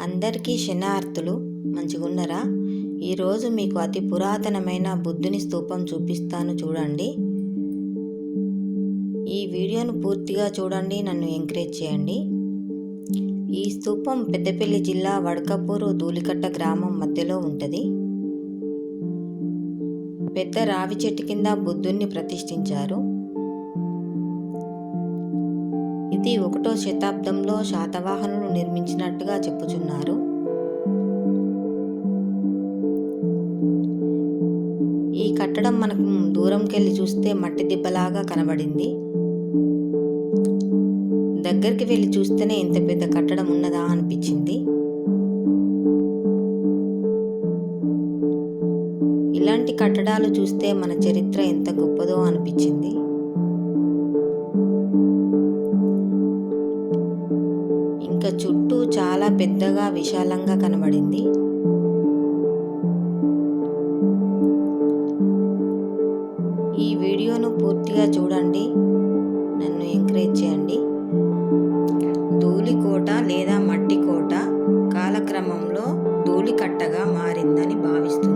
అందరికీ శనార్థులు మంచిగున్నరా? ఈరోజు మీకు అతి పురాతనమైన బుద్ధుని స్తూపం చూపిస్తాను, చూడండి. ఈ వీడియోను పూర్తిగా చూడండి, నన్ను ఎంకరేజ్ చేయండి. ఈ స్తూపం పెద్దపల్లి జిల్లా వడకపూరు ధూళికట్ట గ్రామం మధ్యలో ఉంటుంది. పెద్ద రావి చెట్టు కింద బుద్ధుణ్ణి ప్రతిష్ఠించారు. ఇది 1వ శతాబ్దంలో శాతవాహనులు నిర్మించినట్టుగా చెప్పుచున్నారు. ఈ కట్టడం మనకు దూరంకెళ్ళి చూస్తే మట్టి దిబ్బలాగా కనబడింది. దగ్గరికి వెళ్ళి చూస్తేనే ఇంత పెద్ద కట్టడం ఉన్నదా అనిపించింది. ఇలాంటి కట్టడాలు చూస్తే మన చరిత్ర ఎంత గొప్పదో అనిపించింది. ఇంకా చుట్టూ చాలా పెద్దగా విశాలంగా కనబడింది. ఈ వీడియోను పూర్తిగా చూడండి, నన్ను ఎంకరేజ్ చేయండి. ధూళికోట లేదా మట్టి కోట కాలక్రమంలో ధూళికట్టగా మారిందని భావిస్తున్నారు.